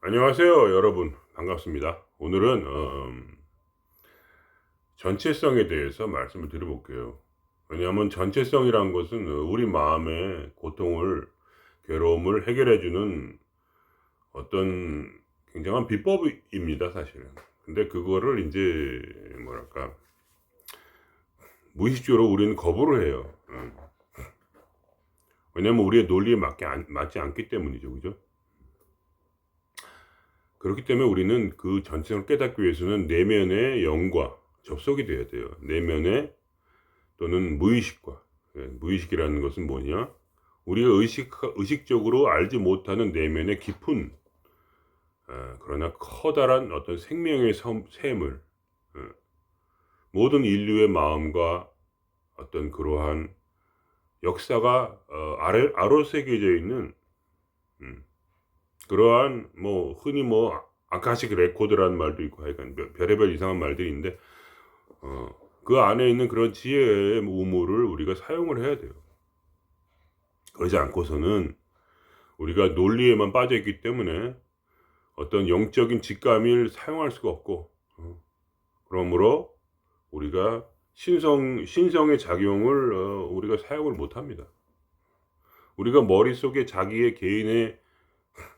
안녕하세요, 여러분. 반갑습니다. 오늘은 전체성에 대해서 말씀을 드려볼게요. 왜냐하면 전체성이란 것은 우리 마음의 고통을, 괴로움을 해결해주는 어떤 굉장한 비법입니다, 사실은. 근데 그거를 이제 뭐랄까 무의식적으로 우리는 거부를 해요. 왜냐하면 우리의 논리에 맞지 않기 때문이죠, 그죠? 그렇기 때문에 우리는 그 전체성을 깨닫기 위해서는 내면의 영과 접속이 돼야 돼요. 내면의 또는 무의식과. 무의식이라는 것은 뭐냐? 우리가 의식적으로 알지 못하는 내면의 깊은 그러나 커다란 어떤 생명의 샘을 어, 모든 인류의 마음과 어떤 그러한 역사가 아로새겨져 있는 음, 그러한 뭐 흔히 뭐 아카식 레코드라는 말도 있고 하여간 별의별 이상한 말들이 있는데 어, 그 안에 있는 그런 지혜의 우물을 우리가 사용을 해야 돼요. 그러지 않고서는 우리가 논리에만 빠져 있기 때문에 어떤 영적인 직감을 사용할 수가 없고, 그러므로 우리가 신성의 작용을 우리가 사용을 못 합니다. 우리가 머릿속에 자기의 개인의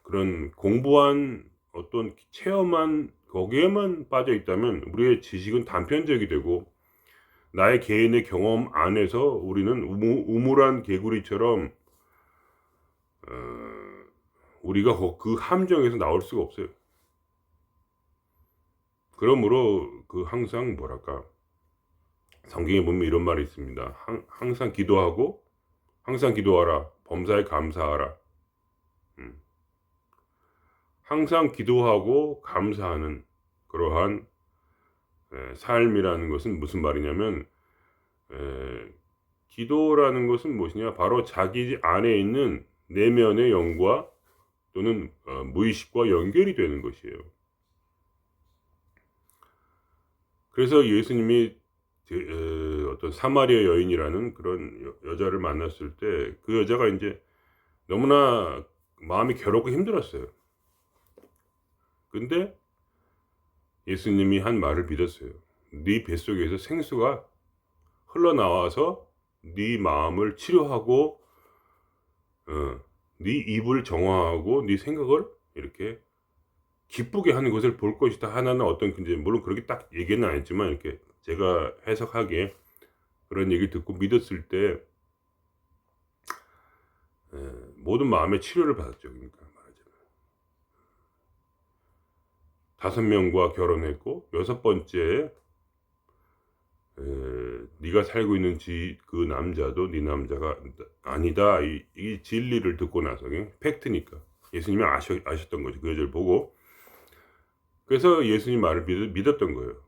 그런 공부한 어떤 체험한 거기에만 빠져 있다면 우리의 지식은 단편적이 되고 나의 개인의 경험 안에서 우리는 우물한 개구리처럼 어, 우리가 그 함정에서 나올 수가 없어요. 그러므로 그 항상 뭐랄까 성경에 보면 이런 말이 있습니다. 항상 기도하라. 범사에 감사하라. 음. 항상 기도하고 감사하는 그러한 삶이라는 것은 무슨 말이냐면 에, 기도라는 것은 무엇이냐? 바로 자기 안에 있는 내면의 영과 또는 무의식과 연결이 되는 것이에요. 그래서 예수님이 어떤 사마리아 여인이라는 그런 여자를 만났을 때 그 여자가 이제 너무나 마음이 괴롭고 힘들었어요. 근데 예수님이 한 말을 믿었어요. 네 뱃속에서 생수가 흘러나와서 네 마음을 치료하고 네 입을 정화하고 네 생각을 이렇게 기쁘게 하는 것을 볼 것이다. 하나는 어떤 이제 물론 그렇게 딱 얘기는 안 했지만 이렇게 제가 해석하기에 그런 얘기 듣고 믿었을 때 모든 마음의 치료를 받았죠. 그러니까 말하자면 5명과 결혼했고 여섯 번째 네가 살고 있는 그 남자도 네 남자가 아니다. 이 진리를 듣고 나서 팩트니까 예수님이 아셨던 거죠. 그 여자를 보고 그래서 예수님 말을 믿었던 거예요.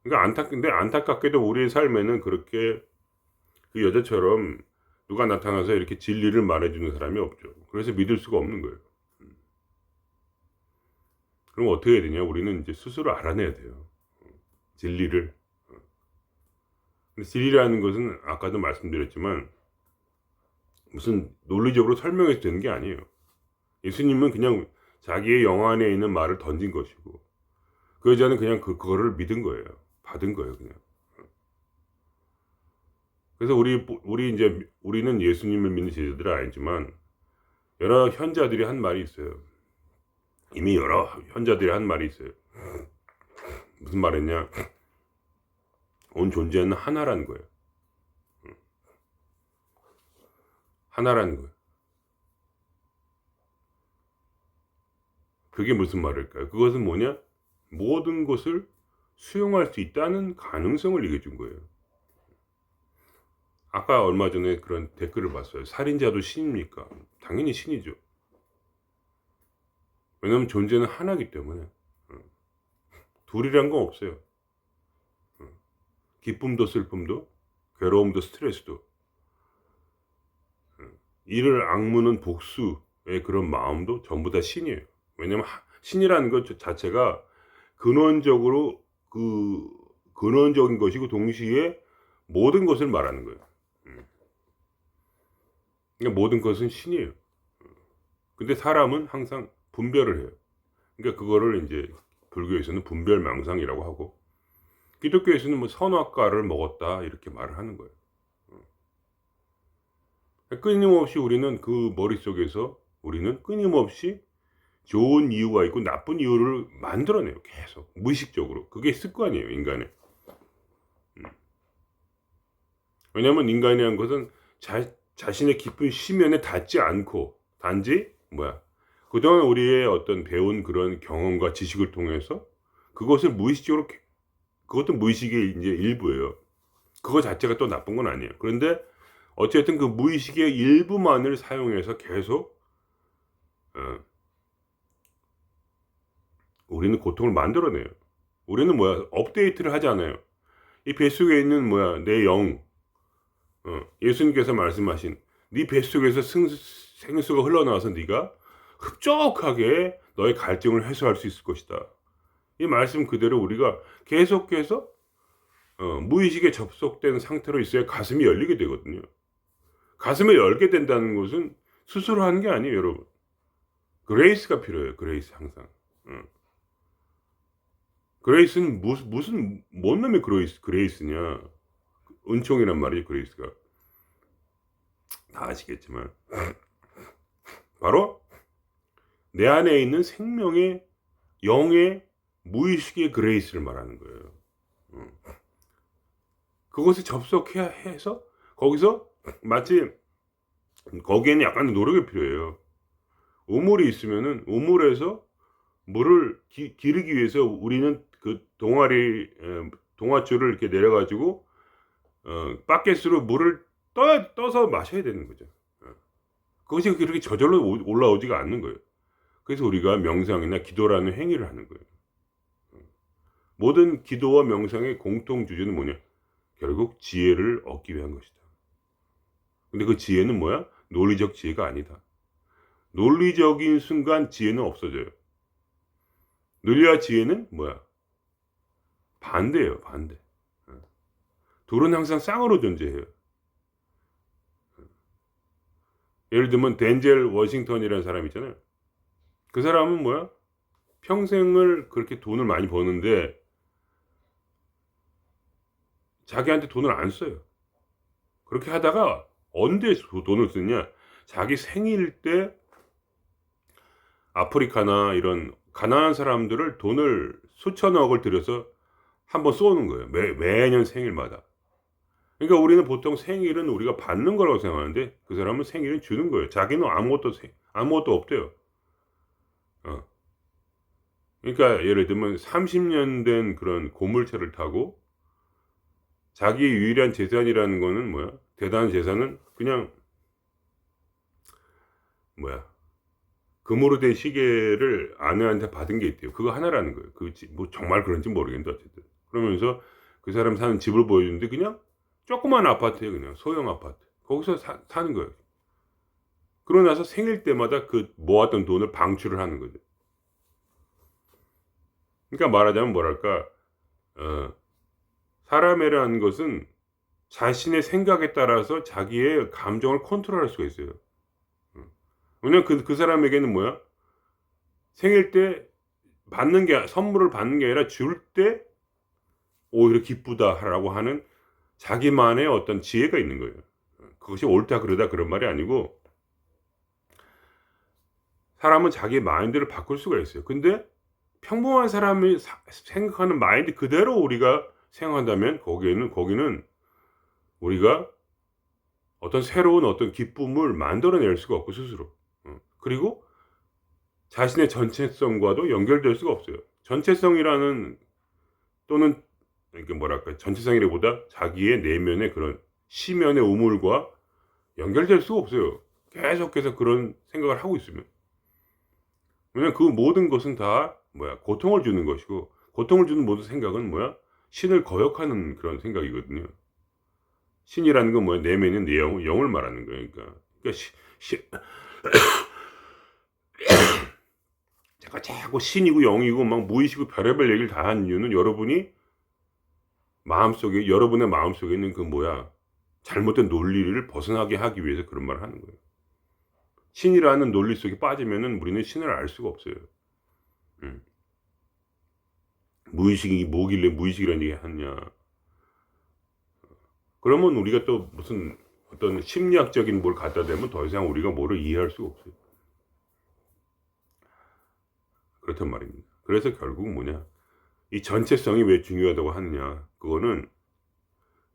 그러니까 근데 안타깝게도 우리의 삶에는 그렇게 그 여자처럼 누가 나타나서 이렇게 진리를 말해주는 사람이 없죠. 그래서 믿을 수가 없는 거예요. 그럼 어떻게 해야 되냐? 우리는 이제 스스로 알아내야 돼요. 진리를. 근데 진리라는 것은 아까도 말씀드렸지만 무슨 논리적으로 설명해서 되는 게 아니에요. 예수님은 그냥 자기의 영 안에 있는 말을 던진 것이고 그 여자는 그냥 그거를 믿은 거예요. 받은 거예요, 그냥. 그래서 우리는 예수님을 믿는 제자들은 아니지만 여러 현자들이 한 말이 있어요. 이미 여러 현자들이 한 말이 있어요. 무슨 말했냐? 온 존재는 하나라는 거예요. 하나라는 거예요. 그게 무슨 말일까요? 그것은 뭐냐? 모든 것을 수용할 수 있다는 가능성을 얘기해 준 거예요. 아까 얼마 전에 그런 댓글을 봤어요. 살인자도 신입니까? 당연히 신이죠. 왜냐하면 존재는 하나이기 때문에. 둘이란 건 없어요. 기쁨도 슬픔도 괴로움도 스트레스도 이를 악무는 복수의 그런 마음도 전부 다 신이에요. 왜냐하면 신이라는 것 자체가 근원적으로 근원적인 것이고 동시에 모든 것을 말하는 거예요. 그러니까 모든 것은 신이에요. 근데 사람은 항상 분별을 해요. 그러니까 그거를 이제 불교에서는 분별망상이라고 하고, 기독교에서는 뭐 선악과를 먹었다 이렇게 말을 하는 거예요. 끊임없이 우리는 그 머릿속에서 우리는 끊임없이 좋은 이유가 있고 나쁜 이유를 만들어내요. 계속 무의식적으로. 그게 습관이에요, 인간의. 왜냐하면 인간이라는 것은 자신의 깊은 심연에 닿지 않고 단지 그동안 우리의 어떤 배운 그런 경험과 지식을 통해서 그것을 무의식적으로, 그것도 무의식의 이제 일부예요. 그거 자체가 또 나쁜 건 아니에요. 그런데 어쨌든 그 무의식의 일부만을 사용해서 계속 우리는 고통을 만들어내요. 우리는 업데이트를 하잖아요. 이 뱃속에 있는 내 영, 예수님께서 말씀하신 네 뱃속에서 생수가 흘러나와서 네가 흡족하게 너의 갈증을 해소할 수 있을 것이다. 이 말씀 그대로 우리가 계속해서 무의식에 접속된 상태로 있어야 가슴이 열리게 되거든요. 가슴을 열게 된다는 것은 스스로 하는 게 아니에요, 여러분. 그레이스가 필요해요. 그레이스 항상. 그레이스는 무슨 뭔 놈의 그레이스냐? 은총이란 말이에요. 그레이스가 다 아시겠지만 바로 내 안에 있는 생명의 영의 무의식의 그레이스를 말하는 거예요. 그것을 접속해야 해서 거기서 마치 거기에는 약간의 노력이 필요해요. 우물이 있으면은 우물에서 물을 기르기 위해서 우리는 그 동아줄을 이렇게 내려가지고 바켓으로 물을 떠서 마셔야 되는 거죠. 그것이 그렇게 저절로 올라오지가 않는 거예요. 그래서 우리가 명상이나 기도라는 행위를 하는 거예요. 모든 기도와 명상의 공통 주제는 뭐냐? 결국 지혜를 얻기 위한 것이다. 근데 그 지혜는 논리적 지혜가 아니다. 논리적인 순간 지혜는 없어져요. 논리와 지혜는 반대예요, 반대. 둘은 항상 쌍으로 존재해요. 예를 들면 덴젤 워싱턴이라는 사람 있잖아요. 그 사람은 평생을 그렇게 돈을 많이 버는데 자기한테 돈을 안 써요. 그렇게 하다가 언제 돈을 쓰냐? 자기 생일 때 아프리카나 이런 가난한 사람들을 돈을 수천억을 들여서 한번 쏘는 거예요. 매년 생일마다. 그러니까 우리는 보통 생일은 우리가 받는 거라고 생각하는데 그 사람은 생일은 주는 거예요. 자기는 아무것도 없대요. 그러니까 예를 들면 30년 된 그런 고물차를 타고 자기의 유일한 재산이라는 거는 대단한 재산은 그냥 금으로 된 시계를 아내한테 받은 게 있대요. 그거 하나라는 거예요. 정말 그런지 모르겠는데 어쨌든. 그러면서 그 사람 사는 집을 보여주는데 그냥 조그만 아파트예요. 그냥 소형 아파트. 거기서 사는 거예요. 그러고 나서 생일 때마다 그 모았던 돈을 방출을 하는 거죠. 그러니까 말하자면 사람이라는 것은 자신의 생각에 따라서 자기의 감정을 컨트롤할 수가 있어요. 왜냐면 그 사람에게는 생일 때 선물을 받는 게 아니라 줄 때 오히려 기쁘다라고 하는 자기만의 어떤 지혜가 있는 거예요. 그것이 옳다 그러다 그런 말이 아니고 사람은 자기 마인드를 바꿀 수가 있어요. 근데 평범한 사람이 생각하는 마인드 그대로 우리가 생각한다면 거기는 우리가 어떤 새로운 어떤 기쁨을 만들어낼 수가 없고 스스로. 그리고 자신의 전체성과도 연결될 수가 없어요. 전체성이라는 또는 전체성이라기보다 자기의 내면의 그런 심연의 우물과 연결될 수가 없어요. 계속해서 그런 생각을 하고 있으면. 왜냐면 그 모든 것은 다 고통을 주는 것이고 고통을 주는 모든 생각은 신을 거역하는 그런 생각이거든요. 신이라는 건 내면에 내 영을 말하는 거예요. 그러니까 제가 자꾸 신이고 영이고 무의식이고 별의별 얘기를 다 하는 이유는 여러분의 마음속에 있는 잘못된 논리를 벗어나게 하기 위해서 그런 말을 하는 거예요. 신이라는 논리 속에 빠지면은 우리는 신을 알 수가 없어요. 음. 무의식이 뭐길래 무의식이라는 얘기 하냐. 그러면 우리가 또 무슨 어떤 심리학적인 뭘 갖다 대면 더 이상 우리가 뭐를 이해할 수가 없어요. 그렇단 말입니다. 그래서 결국 뭐냐. 이 전체성이 왜 중요하다고 하느냐. 그거는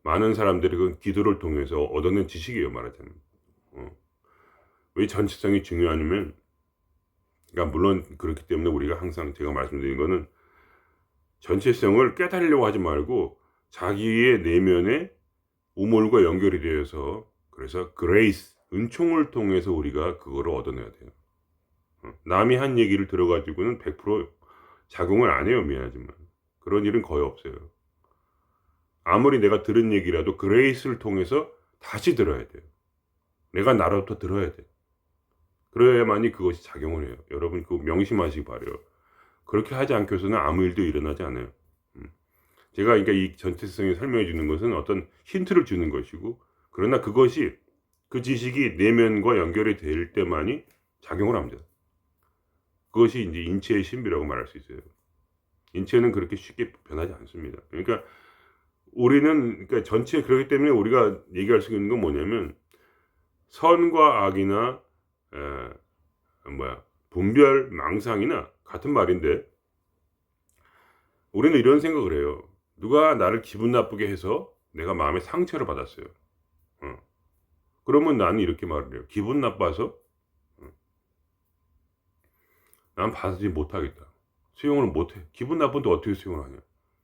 많은 사람들이 그 기도를 통해서 얻어낸 지식이에요, 말하자면. 왜 전체성이 중요하냐면, 그러니까 물론 그렇기 때문에 우리가 항상 제가 말씀드린 거는 전체성을 깨달으려고 하지 말고 자기의 내면에 우물과 연결이 되어서, 그래서 그레이스, 은총을 통해서 우리가 그거를 얻어내야 돼요. 남이 한 얘기를 들어가지고는 100% 작용을 안 해요, 미안하지만. 그런 일은 거의 없어요. 아무리 내가 들은 얘기라도 그레이스를 통해서 다시 들어야 돼요. 내가 나로부터 들어야 돼. 그래야만이 그것이 작용을 해요. 여러분 그거 명심하시기 바라요. 그렇게 하지 않고서는 아무 일도 일어나지 않아요. 제가 그러니까 이 전체성을 설명해 주는 것은 어떤 힌트를 주는 것이고, 그러나 그것이 그 지식이 내면과 연결이 될 때만이 작용을 합니다. 그것이 이제 인체의 신비라고 말할 수 있어요. 인체는 그렇게 쉽게 변하지 않습니다. 그러니까 우리는 그러니까 전체 그렇기 때문에 우리가 얘기할 수 있는 건 뭐냐면 선과 악이나 분별, 망상이나 같은 말인데 우리는 이런 생각을 해요. 누가 나를 기분 나쁘게 해서 내가 마음에 상처를 받았어요. 그러면 나는 이렇게 말을 해요. 기분 나빠서 난 받아들이지 못하겠다. 수용을 못해. 기분 나쁜데 어떻게 수용을 하냐.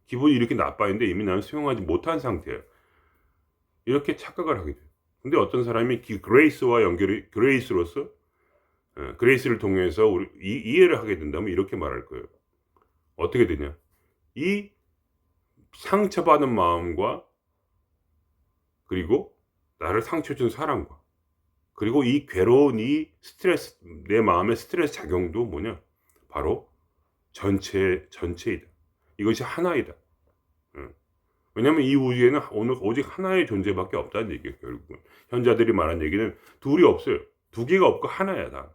기분이 이렇게 나빠인데 이미 나는 수용하지 못한 상태야. 이렇게 착각을 하게 돼요. 근데 어떤 사람이 그레이스와 연결이, 그레이스로서 그레이스를 통해서 우리 이해를 하게 된다면 이렇게 말할 거예요. 어떻게 되냐. 이 상처받은 마음과 그리고 나를 상처 준 사람과 그리고 이 괴로운 이 스트레스, 내 마음의 스트레스 작용도 뭐냐. 바로 전체이다. 이것이 하나이다. 왜냐하면 이 우주에는 오직 하나의 존재밖에 없다는 얘기예요. 결국은 현자들이 말한 얘기는 둘이 없어요. 두 개가 없고 하나야. 다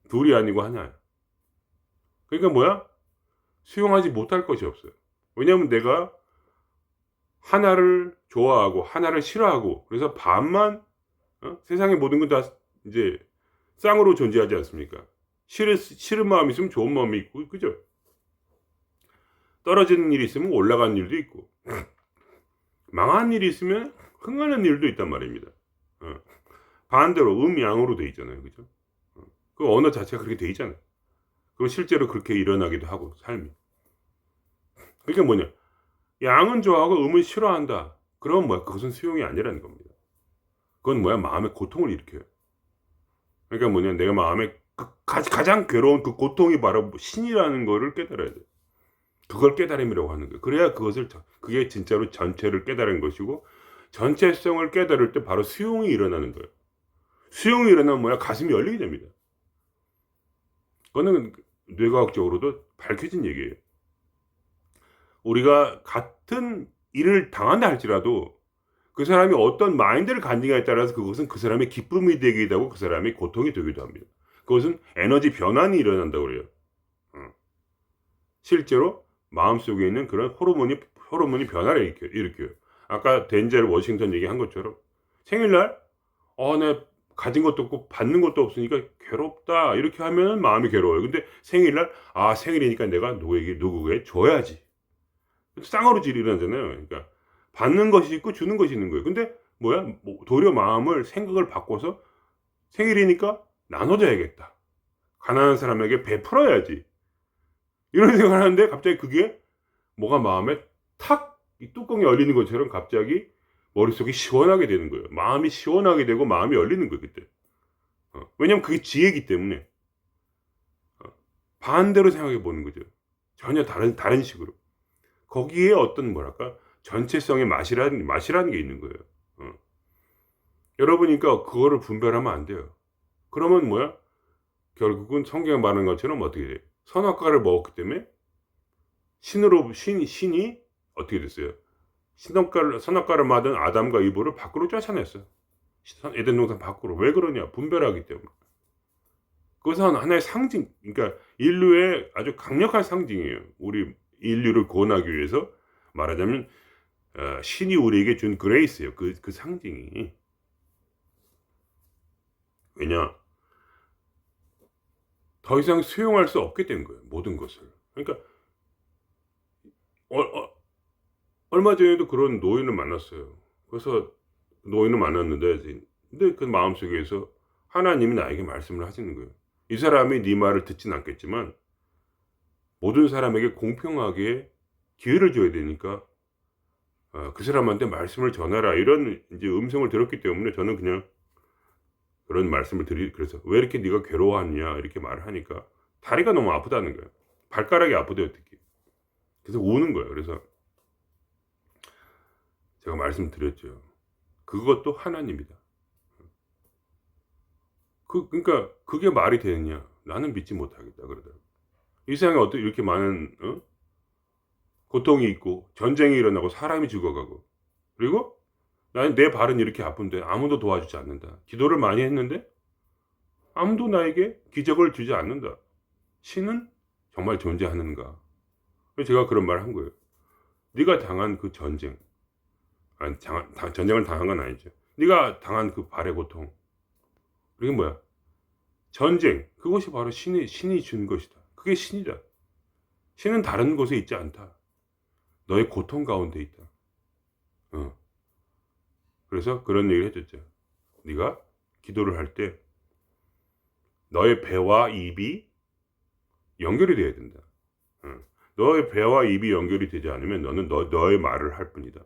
둘이 아니고 하나야. 그러니까 뭐야? 수용하지 못할 것이 없어요. 왜냐하면 내가 하나를 좋아하고 하나를 싫어하고 그래서 반만 세상의 모든 건 다 이제 쌍으로 존재하지 않습니까? 싫은 마음이 있으면 좋은 마음이 있고, 그죠? 떨어지는 일이 있으면 올라가는 일도 있고, 망한 일이 있으면 흥하는 일도 있단 말입니다. 반대로 음양으로 돼 있잖아요, 그죠? 그 언어 자체가 그렇게 돼 있잖아요. 그리고 실제로 그렇게 일어나기도 하고, 삶이. 그러니까 뭐냐? 양은 좋아하고 음은 싫어한다. 그러면 뭐야? 그것은 수용이 아니라는 겁니다. 그건 뭐야? 마음의 고통을 일으켜요. 그러니까 뭐냐? 내가 마음에 가장 괴로운 그 고통이 바로 신이라는 거를 깨달아야 돼. 그걸 깨달음이라고 하는 거예요. 그래야 그게 진짜로 전체를 깨달은 것이고, 전체성을 깨달을 때 바로 수용이 일어나는 거예요. 수용이 일어나면 뭐야? 가슴이 열리게 됩니다. 그거는 뇌과학적으로도 밝혀진 얘기예요. 우리가 같은 일을 당한다 할지라도 그 사람이 어떤 마인드를 갖느냐에 따라서 그것은 그 사람의 기쁨이 되기도 하고 그 사람의 고통이 되기도 합니다. 그것은 에너지 변환이 일어난다고 그래요. 실제로 마음속에 있는 그런 호르몬이 변화를 일으켜요. 아까 덴젤 워싱턴 얘기한 것처럼 생일날 내 가진 것도 없고 받는 것도 없으니까 괴롭다 이렇게 하면 마음이 괴로워요. 근데 생일날 생일이니까 내가 누구에게 줘야지. 쌍으로 일어나잖아요. 그러니까 받는 것이 있고 주는 것이 있는 거예요. 근데 도리어 생각을 바꿔서 생일이니까 나눠줘야겠다. 가난한 사람에게 베풀어야지. 이런 생각을 하는데 갑자기 그게 뭐가 마음에 탁 이 뚜껑이 열리는 것처럼 갑자기 머릿속이 시원하게 되는 거예요. 마음이 시원하게 되고 마음이 열리는 거예요. 그때. 왜냐면 그게 지혜이기 때문에. 반대로 생각해 보는 거죠. 전혀 다른 식으로. 거기에 어떤 전체성의 맛이라는 게 있는 거예요. 여러분이니까 그거를 분별하면 안 돼요. 그러면 결국은 성경에 말하는 것처럼 어떻게 돼요? 선악과를 먹었기 때문에 신이 어떻게 됐어요? 선악과를 맞은 아담과 이브를 밖으로 쫓아냈어요. 에덴 동산 밖으로. 왜 그러냐? 분별하기 때문에. 그것은 하나의 상징, 그러니까 인류의 아주 강력한 상징이에요. 우리 인류를 구원하기 위해서 말하자면 신이 우리에게 준 그레이스예요. 그 상징이. 왜냐? 더 이상 수용할 수 없게 된 거예요. 모든 것을. 그러니까 어, 어, 얼마 전에도 그런 노인을 만났어요. 그래서 노인을 만났는데 근데 그 마음속에서 하나님이 나에게 말씀을 하시는 거예요. 이 사람이 네 말을 듣진 않겠지만 모든 사람에게 공평하게 기회를 줘야 되니까 그 사람한테 말씀을 전하라, 이런 이제 음성을 들었기 때문에 저는 그냥 그런 말씀을 그래서 왜 이렇게 네가 괴로워하냐 이렇게 말을 하니까 다리가 너무 아프다는 거예요. 발가락이 아프대요, 특히. 그래서 우는 거예요. 그래서 제가 말씀드렸죠. 그것도 하나님이다. 그러니까 그게 말이 되느냐? 나는 믿지 못하겠다 그러더라고요. 이 세상에 어떻게 이렇게 많은 고통이 있고 전쟁이 일어나고 사람이 죽어가고, 그리고 나는 내 발은 이렇게 아픈데 아무도 도와주지 않는다. 기도를 많이 했는데 아무도 나에게 기적을 주지 않는다. 신은 정말 존재하는가? 그래서 제가 그런 말을 한 거예요. 네가 당한 그 전쟁, 아니, 전쟁을 당한 건 아니죠. 네가 당한 그 발의 고통, 그게 뭐야? 전쟁. 그것이 바로 신이 준 것이다. 그게 신이다. 신은 다른 곳에 있지 않다. 너의 고통 가운데 있다. 그래서 그런 얘기를 해줬죠. 네가 기도를 할 때 너의 배와 입이 연결이 돼야 된다. 너의 배와 입이 연결이 되지 않으면 너는 너의 말을 할 뿐이다.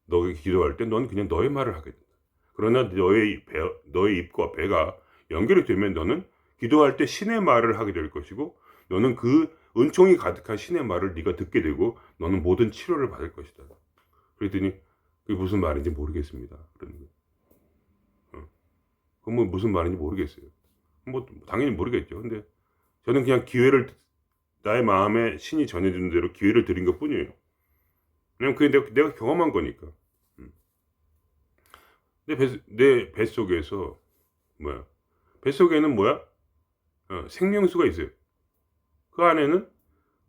너가 기도할 때 너는 그냥 너의 말을 하게 된다. 그러나 너의 입과 배가 연결이 되면 너는 기도할 때 신의 말을 하게 될 것이고, 너는 그 은총이 가득한 신의 말을 네가 듣게 되고, 너는 모든 치료를 받을 것이다. 그랬더니 그게 무슨 말인지 모르겠습니다. 그러는 거예요. 그건 뭐 무슨 말인지 모르겠어요. 뭐 당연히 모르겠죠. 근데 저는 그냥 나의 마음에 신이 전해주는 대로 기회를 드린 것 뿐이에요. 왜냐면 그게 내가 경험한 거니까. 내 뱃속에서 뱃속에는 생명수가 있어요. 그 안에는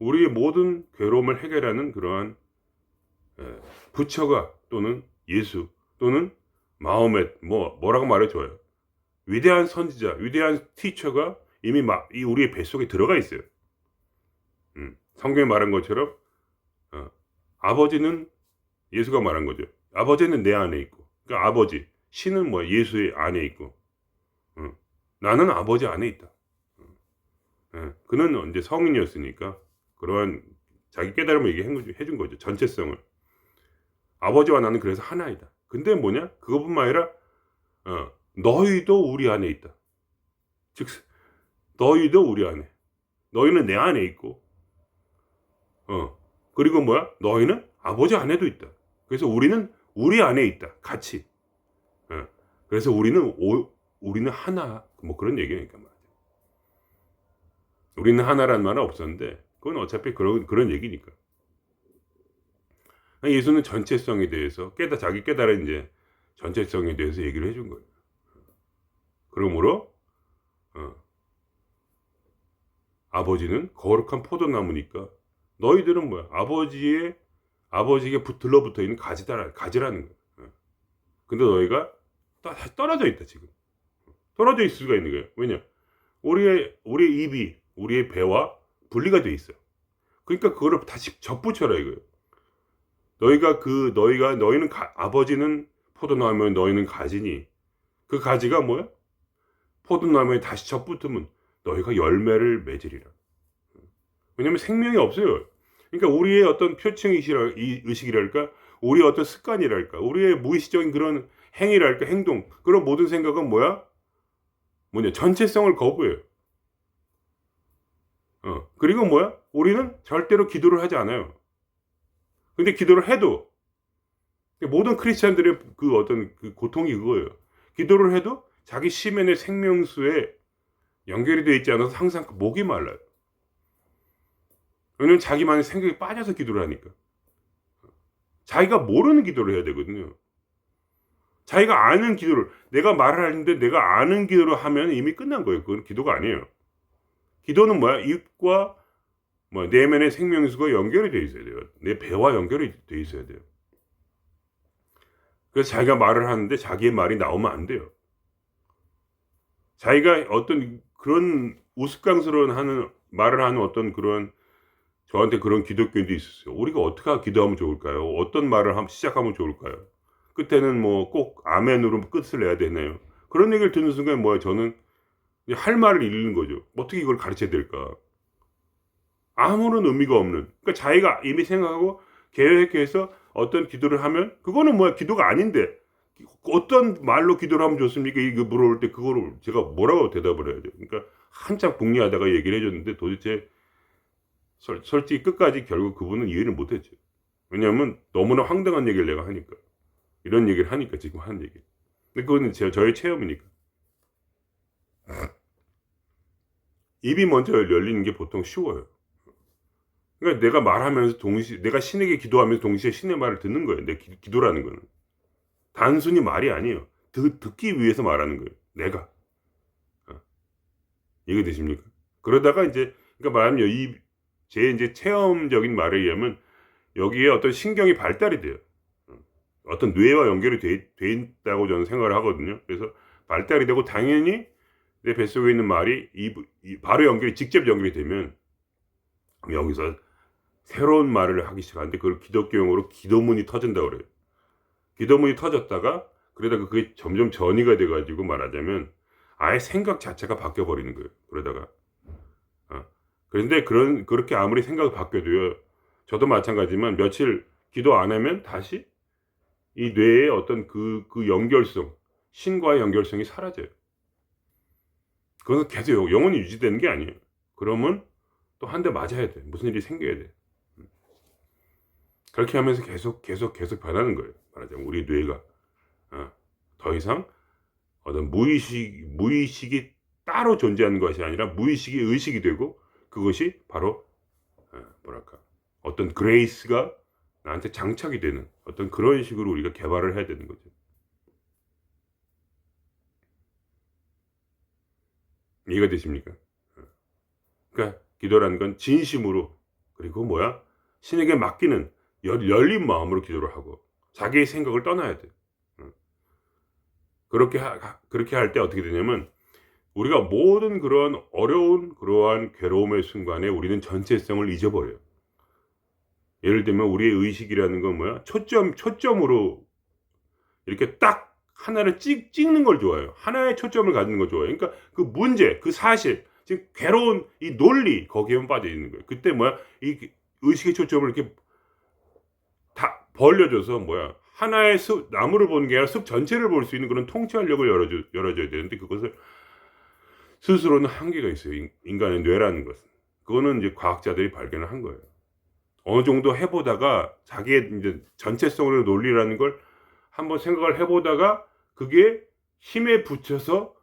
우리의 모든 괴로움을 해결하는 그러한 부처가, 또는 예수, 또는 마호멧, 뭐라고 말해줘요. 위대한 선지자, 위대한 티처가 이미 이 우리의 뱃속에 들어가 있어요. 성경에 말한 것처럼 아버지는, 예수가 말한 거죠. 아버지는 내 안에 있고, 그러니까 아버지, 신은 예수의 안에 있고, 나는 아버지 안에 있다. 그는 이제 성인이었으니까 그러한 자기 깨달음을 얘기해준 거죠. 전체성을. 아버지와 나는 그래서 하나이다. 근데 그것뿐만 아니라 너희도 우리 안에 있다. 즉 너희도 우리 안에, 너희는 내 안에 있고, 그리고 너희는 아버지 안에도 있다. 그래서 우리는 우리 안에 있다. 같이. 그래서 우리는 하나. 그런 얘기니까 말이야. 우리는 하나라는 말은 없었는데 그건 어차피 그런 얘기니까. 예수는 전체성에 대해서 자기 깨달은 이제 전체성에 대해서 얘기를 해준 거예요. 그러므로 아버지는 거룩한 포도나무니까 너희들은 아버지에게 들러붙어 있는 가지라는 거예요. 근데 너희가 떨어져 있다. 지금 떨어져 있을 수가 있는 거예요. 왜냐? 우리의 입이 우리의 배와 분리가 돼 있어요. 그러니까 그거를 다시 접붙여라 이거예요. 너희는 아버지는 포도나무면 너희는 가지니, 그 가지가 포도나무에 다시 접붙으면 너희가 열매를 맺으리라. 왜냐면 생명이 없어요. 그러니까 우리의 어떤 의식이랄까, 우리의 어떤 습관이랄까, 우리의 무의식적인 그런 행위랄까, 행동, 그런 모든 생각은 전체성을 거부해요. 그리고 우리는 절대로 기도를 하지 않아요. 근데 기도를 해도, 모든 크리스찬들의 어떤 고통이 그거예요. 기도를 해도 자기 시멘의 생명수에 연결이 되어 있지 않아서 항상 목이 말라요. 왜냐면 자기만의 생각에 빠져서 기도를 하니까. 자기가 모르는 기도를 해야 되거든요. 자기가 아는 기도를, 내가 말을 하는데 내가 아는 기도를 하면 이미 끝난 거예요. 그건 기도가 아니에요. 기도는 뭐야? 입과 내면의 생명수가 연결이 돼 있어야 돼요. 내 배와 연결이 돼 있어야 돼요. 그래서 자기가 말을 하는데 자기의 말이 나오면 안 돼요. 자기가 어떤 그런 우스꽝스러운 말을 하는 어떤 그런, 저한테 그런 기독교인도 있었어요. 우리가 어떻게 기도하면 좋을까요? 어떤 말을 시작하면 좋을까요? 끝에는 꼭 아멘으로 끝을 내야 되나요? 그런 얘기를 듣는 순간 저는 할 말을 잃는 거죠. 어떻게 이걸 가르쳐야 될까? 아무런 의미가 없는. 그러니까 자기가 이미 생각하고 계획해서 어떤 기도를 하면 그거는 기도가 아닌데 어떤 말로 기도를 하면 좋습니까? 이거 물어볼 때 그거를 제가 뭐라고 대답을 해야 돼요? 그러니까 한참 궁리하다가 얘기를 해줬는데 도대체 솔직히 끝까지 결국 그분은 이해를 못했죠. 왜냐하면 너무나 황당한 얘기를 내가 하니까, 이런 얘기를 하니까, 지금 하는 얘기. 근데 그거는 저의 체험이니까. 입이 먼저 열리는 게 보통 쉬워요. 그러니까 내가 말하면서 내가 신에게 기도하면서 동시에 신의 말을 듣는 거예요. 내 기도라는 거는 단순히 말이 아니에요. 듣기 위해서 말하는 거예요. 내가. 이해되십니까? 그러다가 그러니까 말하면 제 체험적인 말에 의하면 여기에 어떤 신경이 발달이 돼요. 어떤 뇌와 연결이 돼 있다고 저는 생각을 하거든요. 그래서 발달이 되고 당연히 내 뱃속에 있는 말이 바로 직접 연결이 되면 여기서 새로운 말을 하기 시작하는데 그걸 기독교용어로 기도문이 터진다고 그래요. 기도문이 터졌다가 그러다가 그게 점점 전이가 돼가지고 말하자면 아예 생각 자체가 바뀌어버리는 거예요. 그러다가. 그런데 그렇게 아무리 생각이 바뀌어도요. 저도 마찬가지지만 며칠 기도 안 하면 다시 이 뇌의 어떤 그 연결성, 신과의 연결성이 사라져요. 그건 계속 영원히 유지되는 게 아니에요. 그러면 또 한 대 맞아야 돼. 무슨 일이 생겨야 돼. 그렇게 하면서 계속 변하는 거예요. 말하자면 우리 뇌가 더 이상 어떤 무의식이 따로 존재하는 것이 아니라 무의식이 의식이 되고 그것이 바로 어떤 그레이스가 나한테 장착이 되는 어떤 그런 식으로 우리가 개발을 해야 되는 거죠. 이해가 되십니까? 그러니까 기도라는 건 진심으로, 그리고 신에게 맡기는 열린 마음으로 기도를 하고 자기의 생각을 떠나야 돼. 그렇게 할 때 어떻게 되냐면 우리가 모든 그런 어려운 그러한 괴로움의 순간에 우리는 전체성을 잊어버려요. 예를 들면 우리의 의식이라는 건 초점으로 이렇게 딱 하나를 찍는 걸 좋아해요. 하나의 초점을 갖는 걸 좋아해요. 그러니까 그 문제, 그 사실, 지금 괴로운 이 논리 거기에만 빠져 있는 거예요. 그때 이 의식의 초점을 이렇게 다 벌려줘서 하나의 나무를 보는 게 아니라 숲 전체를 볼 수 있는 그런 통찰력을 열어줘야 되는데 그것을 스스로는 한계가 있어요. 인간의 뇌라는 것은. 그거는 과학자들이 발견을 한 거예요. 어느 정도 해보다가 자기의 전체성으로 논리라는 걸 한번 생각을 해보다가 그게 힘에 붙여서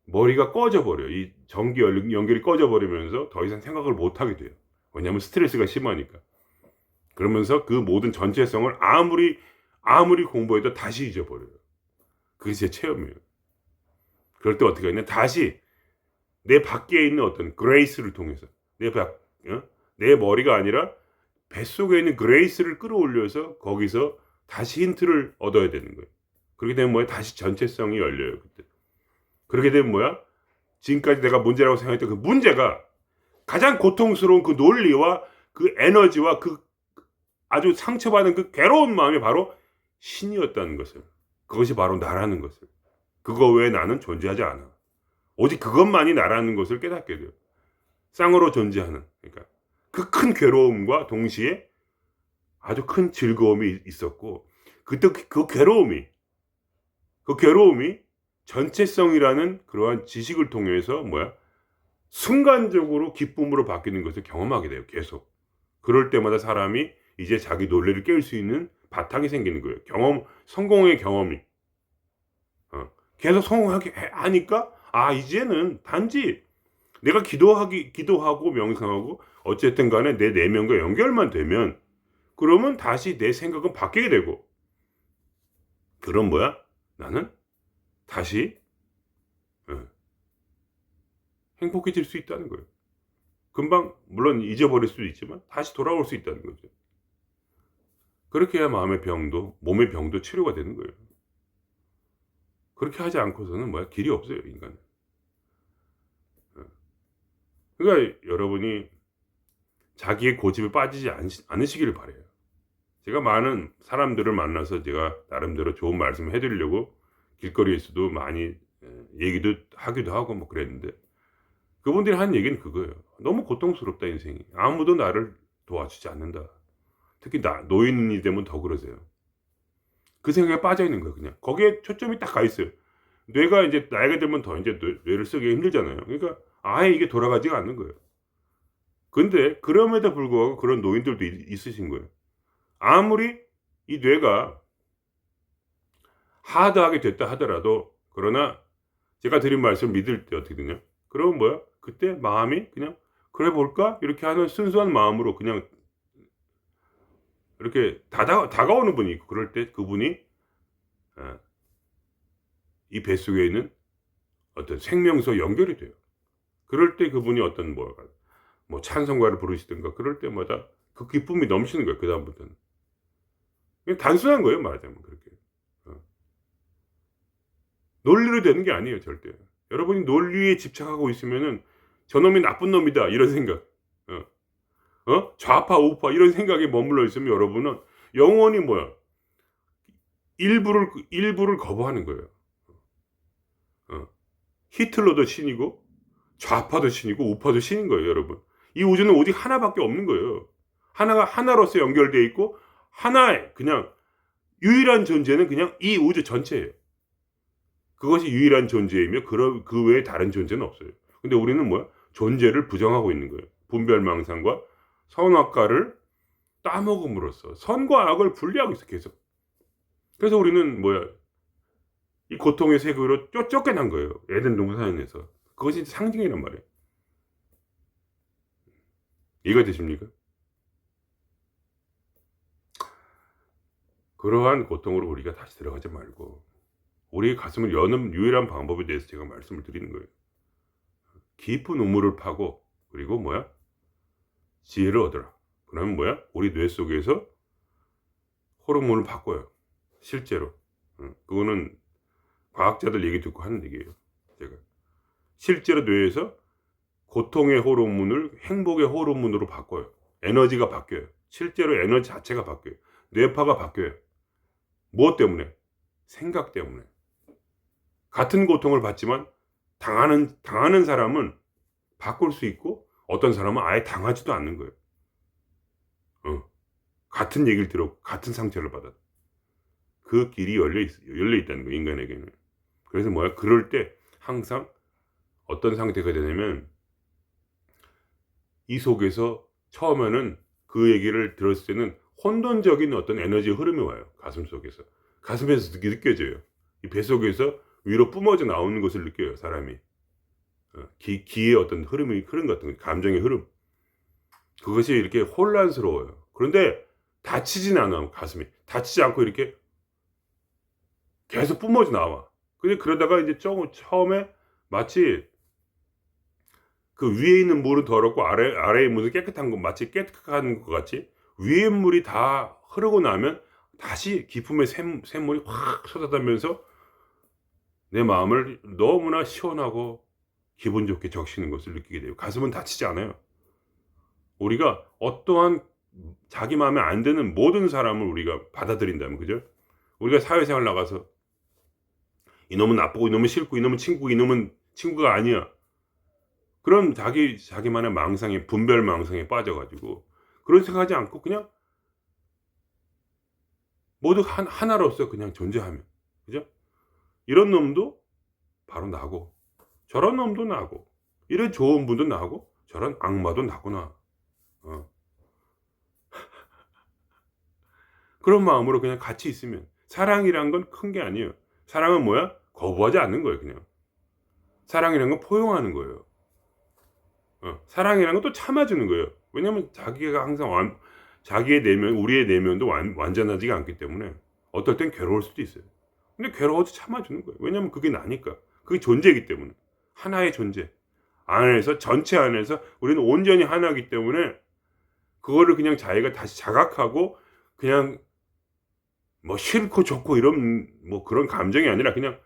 머리가 꺼져버려요. 이 전기 연결이 꺼져버리면서 더 이상 생각을 못하게 돼요. 왜냐하면 스트레스가 심하니까. 그러면서 그 모든 전체성을 아무리 공부해도 다시 잊어버려요. 그게 제 체험이에요. 그럴 때 어떻게 하냐, 다시 내 밖에 있는 어떤 그레이스를 통해서 내 머리가 아니라 뱃속에 있는 그레이스를 끌어올려서 거기서 다시 힌트를 얻어야 되는 거예요. 그렇게 되면 다시 전체성이 열려요. 그때. 그렇게 되면 지금까지 내가 문제라고 생각했던 그 문제가 가장 고통스러운 그 논리와 그 에너지와 그 아주 상처받은 그 괴로운 마음이 바로 신이었다는 것을, 그것이 바로 나라는 것을, 그거 외에 나는 존재하지 않아. 오직 그것만이 나라는 것을 깨닫게 돼요. 쌍으로 존재하는, 그러니까 그 큰 괴로움과 동시에 아주 큰 즐거움이 있었고, 그때 그 괴로움이 전체성이라는 그러한 지식을 통해서 순간적으로 기쁨으로 바뀌는 것을 경험하게 돼요. 계속. 그럴 때마다 사람이 이제 자기 논리를 깰 수 있는 바탕이 생기는 거예요. 성공의 경험이. 계속 성공하게 하니까 이제는 단지 내가 기도하고 명상하고 어쨌든 간에 내 내면과 연결만 되면 그러면 다시 내 생각은 바뀌게 되고, 그런 나는 다시 행복해질 수 있다는 거예요. 금방 물론 잊어버릴 수도 있지만 다시 돌아올 수 있다는 거죠. 그렇게 해야 마음의 병도 몸의 병도 치료가 되는 거예요. 그렇게 하지 않고서는 길이 없어요, 인간은. 그러니까 여러분이 자기의 고집에 빠지지 않으시기를 바라요. 제가 많은 사람들을 만나서 제가 나름대로 좋은 말씀을 해 드리려고 길거리에서도 많이 얘기도 하기도 하고 그랬는데, 그분들이 한 얘기는 그거예요. "너무 고통스럽다 인생이. 아무도 나를 도와주지 않는다." 특히 노인이 되면 더 그러세요. 그 생각에 빠져 있는 거예요, 그냥. 거기에 초점이 딱 가 있어요. 뇌가 이제 나이가 들면 더 인제 뇌를 쓰기가 힘들잖아요. 그러니까 아예 이게 돌아가지가 않는 거예요. 근데 그럼에도 불구하고 그런 노인들도 있으신 거예요. 아무리 이 뇌가 하드하게 됐다 하더라도, 그러나 제가 드린 말씀을 믿을 때 어떻게 되냐? 그러면 그때 마음이 그냥 '그래 볼까?' 이렇게 하는 순수한 마음으로 그냥 이렇게 다가오는 분이 있고, 그럴 때 그분이 이 뱃속에 있는 어떤 생명수와 연결이 돼요. 그럴 때 그분이 어떤 찬송가를 부르시든가 그럴 때마다 그 기쁨이 넘치는 거예요, 그다음부터는. 그냥 단순한 거예요, 말하자면 그렇게. 논리로 되는 게 아니에요, 절대. 여러분이 논리에 집착하고 있으면은 '저놈이 나쁜 놈이다.' 이런 생각, 좌파 우파 이런 생각에 머물러 있으면 여러분은 영원히 일부를 거부하는 거예요. 히틀러도 신이고 좌파도 신이고 우파도 신인 거예요, 여러분. 이 우주는 오직 하나밖에 없는 거예요. 하나로서 연결되어 있고, 하나의 그냥 유일한 존재는 그냥 이 우주 전체예요. 그것이 유일한 존재이며 그 외에 다른 존재는 없어요. 근데 우리는 존재를 부정하고 있는 거예요. 분별망상과 선악과를 따먹음으로써 선과 악을 분리하고 있어, 계속. 그래서 우리는 이 고통의 세계로 쫓겨난 거예요, 에덴 동산에서. 그것이 상징이란 말이에요. 이해가 되십니까? 그러한 고통으로 우리가 다시 들어가지 말고 우리의 가슴을 여는 유일한 방법에 대해서 제가 말씀을 드리는 거예요. 깊은 우물을 파고, 그리고 지혜를 얻어라. 그러면 우리 뇌 속에서 호르몬을 바꿔요, 실제로. 그거는 과학자들 얘기 듣고 하는 얘기예요, 제가. 실제로 뇌에서 고통의 호르몬을 행복의 호르몬으로 바꿔요. 에너지가 바뀌어요. 실제로 에너지 자체가 바뀌어요. 뇌파가 바뀌어요. 무엇 때문에? 생각 때문에. 같은 고통을 받지만 당하는 사람은 바꿀 수 있고, 어떤 사람은 아예 당하지도 않는 거예요. 같은 얘기를 들었고 같은 상처를 받아도. 그 길이 열려 있다는 거예요, 인간에게는. 그래서 그럴 때 항상 어떤 상태가 되냐면, 이 속에서 처음에는 그 얘기를 들었을 때는 혼돈적인 어떤 에너지의 흐름이 와요, 가슴 속에서. 가슴에서 느껴져요. 이 배 속에서 위로 뿜어져 나오는 것을 느껴요, 사람이. 기의 어떤 흐름 같은 거, 감정의 흐름. 그것이 이렇게 혼란스러워요. 그런데 다치진 않아, 가슴이. 다치지 않고 이렇게 계속 뿜어져 나와. 근데 그러다가 이제 처음에 마치 그 위에 있는 물은 더럽고 아래에 물은 깨끗한 거, 마치 깨끗한 것 같이 위에 물이 다 흐르고 나면 다시 기쁨의 샘물이 확 쏟아지면서 내 마음을 너무나 시원하고 기분 좋게 적시는 것을 느끼게 돼요. 가슴은 다치지 않아요. 우리가 어떠한 자기 마음에 안 드는 모든 사람을 우리가 받아들인다면, 그죠? 우리가 사회생활 나가서 이놈은 나쁘고 이놈은 싫고 이놈은 친구고 이놈은 친구가 아니야, 그런 자기만의 망상에, 분별 망상에 빠져가지고 그런 생각하지 않고 그냥 모두 하나로서 그냥 존재하면, 그죠? 이런 놈도 바로 나고, 저런 놈도 나고, 이런 좋은 분도 나고, 저런 악마도 나구나. 그런 마음으로 그냥 같이 있으면, 사랑이란 건 큰 게 아니에요. 사랑은 거부하지 않는 거예요, 그냥. 사랑이란 건 포용하는 거예요. 사랑이란 건 또 참아주는 거예요. 왜냐면 자기가 항상 자기의 내면, 우리의 내면도 완전하지가 않기 때문에 어떨 땐 괴로울 수도 있어요. 근데 괴로워도 참아주는 거예요. 왜냐면 그게 나니까. 그게 존재이기 때문에. 하나의 존재 안에서, 전체 안에서 우리는 온전히 하나이기 때문에 그거를 그냥 자기가 다시 자각하고 그냥 뭐 싫고 좋고 이런 뭐 그런 감정이 아니라 그냥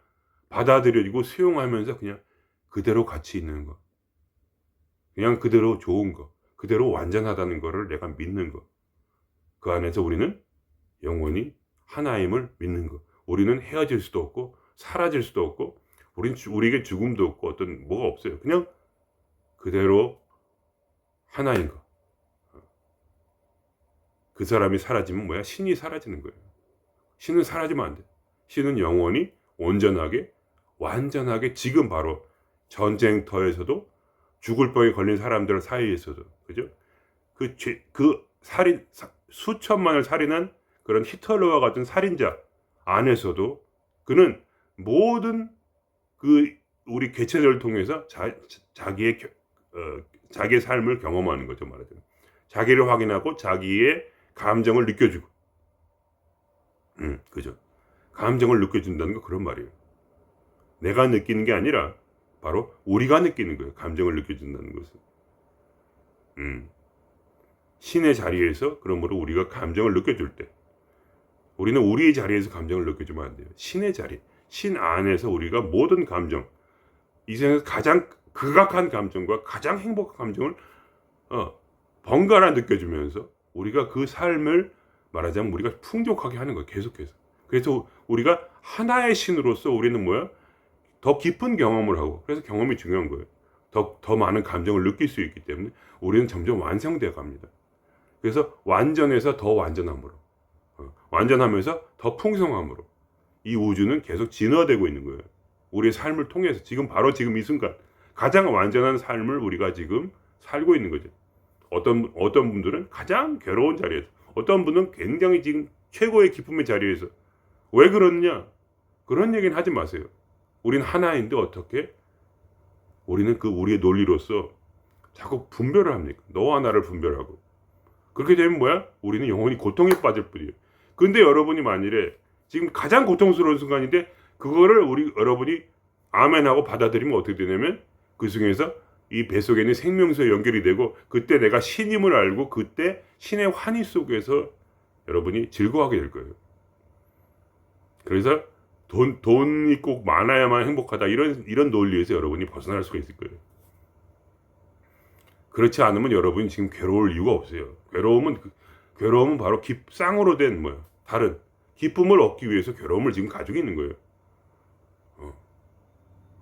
받아들여지고 수용하면서 그냥 그대로 같이 있는 거. 그냥 그대로 좋은 거. 그대로 완전하다는 거를 내가 믿는 거. 그 안에서 우리는 영원히 하나임을 믿는 거. 우리는 헤어질 수도 없고 사라질 수도 없고 우리에게 죽음도 없고 어떤 뭐가 없어요. 그냥 그대로 하나인 거. 그 사람이 사라지면 뭐야? 신이 사라지는 거예요. 신은 사라지면 안 돼. 신은 영원히 온전하게 완전하게 지금 바로 전쟁터에서도 죽을 병에 걸린 사람들 사이에서도 그죠? 그 살인 수천만을 살인한 그런 히틀러와 같은 살인자 안에서도 그는 모든 그 우리 개체들을 통해서 자기의 삶을 경험하는 거죠. 말하자면 자기를 확인하고 자기의 감정을 느껴주고, 그죠? 감정을 느껴준다는 거 그런 말이에요. 내가 느끼는 게 아니라 바로 우리가 느끼는 거예요. 감정을 느껴준다는 것은. 신의 자리에서 그러므로 우리가 감정을 느껴줄 때 우리는 우리의 자리에서 감정을 느껴주면 안 돼요. 신의 자리, 신 안에서 우리가 모든 감정, 이 세상에서 가장 극악한 감정과 가장 행복한 감정을 번갈아 느껴주면서 우리가 그 삶을 말하자면 우리가 풍족하게 하는 거예요. 계속해서. 그래서 우리가 하나의 신으로서 우리는 뭐야? 더 깊은 경험을 하고, 그래서 경험이 중요한 거예요. 더 많은 감정을 느낄 수 있기 때문에 우리는 점점 완성되어 갑니다. 그래서 완전해서 더 완전함으로, 완전하면서 더 풍성함으로 이 우주는 계속 진화되고 있는 거예요. 우리의 삶을 통해서 지금 바로 지금 이 순간 가장 완전한 삶을 우리가 지금 살고 있는 거죠. 어떤 분들은 가장 괴로운 자리에서, 어떤 분은 굉장히 지금 최고의 기쁨의 자리에서. 왜 그러느냐? 그런 얘기는 하지 마세요. 우린 하나인데 어떻게? 우리는 그 우리의 논리로서 자꾸 분별을 합니까? 너와 나를 분별하고. 그렇게 되면 뭐야? 우리는 영원히 고통에 빠질 뿐이에요. 근데 여러분이 만일에 지금 가장 고통스러운 순간인데 그거를 여러분이 아멘하고 받아들이면 어떻게 되냐면 그 중에서 이 뱃속에 있는 생명수에 연결이 되고 그때 내가 신임을 알고 그때 신의 환희 속에서 여러분이 즐거워하게 될 거예요. 그래서 돈이 꼭 많아야만 행복하다 이런 논리에서 여러분이 벗어날 수가 있을 거예요. 그렇지 않으면 여러분이 지금 괴로울 이유가 없어요. 괴로움은 바로 쌍으로 된 다른 기쁨을 얻기 위해서 괴로움을 지금 가지고 있는 거예요.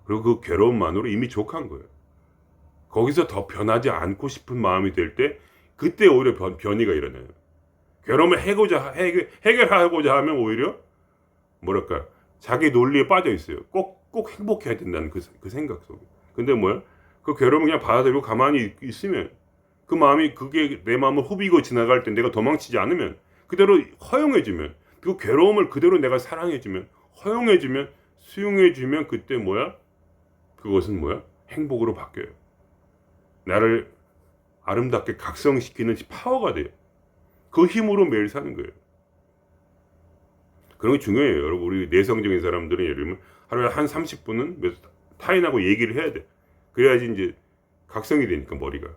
그리고 그 괴로움만으로 이미 족한 거예요. 거기서 더 변하지 않고 싶은 마음이 들 때 그때 오히려 변이가 일어나요. 괴로움을 해결하고자 하면 오히려 뭐랄까 자기 논리에 빠져 있어요. 꼭 행복해야 된다는 그 생각 속에. 근데 그 괴로움을 그냥 받아들이고 가만히 있으면 그 마음이 그게 내 마음을 후비고 지나갈 때 내가 도망치지 않으면 그대로 허용해주면 그 괴로움을 그대로 내가 사랑해주면 허용해주면 수용해주면 그때 그것은 행복으로 바뀌어요. 나를 아름답게 각성시키는 파워가 돼요. 그 힘으로 매일 사는 거예요. 그런 게 중요해요. 여러분 우리 내성적인 사람들은 예를 들면 하루에 한 30분은 타인하고 얘기를 해야 돼. 그래야지 이제 각성이 되니까 머리가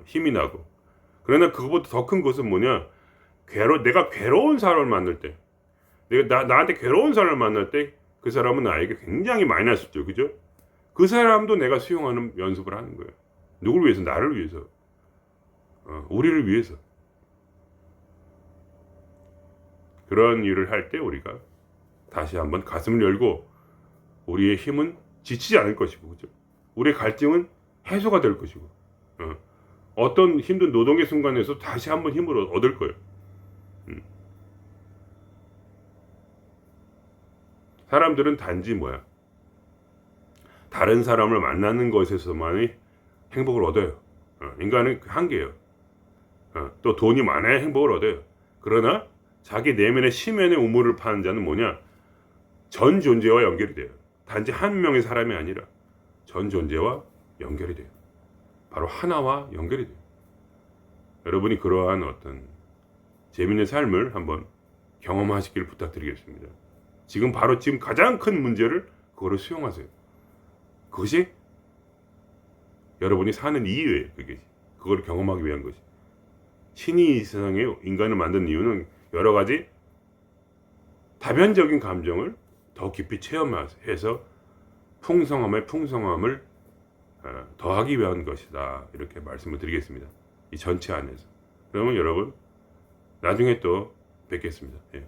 힘이 나고. 그러나 그것보다 더 큰 것은 뭐냐? 내가 괴로운 사람을 만날 때, 나한테 괴로운 사람을 만날 때 그 사람은 나에게 굉장히 마이너스죠, 그죠? 그 사람도 내가 수용하는 연습을 하는 거예요. 누굴 위해서? 나를 위해서, 우리를 위해서. 그런 일을 할 때 우리가 다시 한번 가슴을 열고 우리의 힘은 지치지 않을 것이고, 그죠? 우리의 갈증은 해소가 될 것이고, 어떤 힘든 노동의 순간에서 다시 한번 힘을 얻을 거예요. 사람들은 단지 다른 사람을 만나는 것에서만이 행복을 얻어요. 인간은 한계예요. 또 돈이 많아야 행복을 얻어요. 그러나 자기 내면의 심연의 우물을 파는 자는 전 존재와 연결이 돼요. 단지 한 명의 사람이 아니라 전 존재와 연결이 돼요. 바로 하나와 연결이 돼요. 여러분이 그러한 어떤 재미있는 삶을 한번 경험하시길 부탁드리겠습니다. 지금 바로 지금 가장 큰 문제를 그거를 수용하세요. 그것이 여러분이 사는 이유예요. 그걸 경험하기 위한 것이. 신이 이 세상에 인간을 만든 이유는 여러 가지 다변적인 감정을 더 깊이 체험해서 풍성함을 더하기 위한 것이다. 이렇게 말씀을 드리겠습니다. 이 전체 안에서. 그러면 여러분 나중에 또 뵙겠습니다. 예.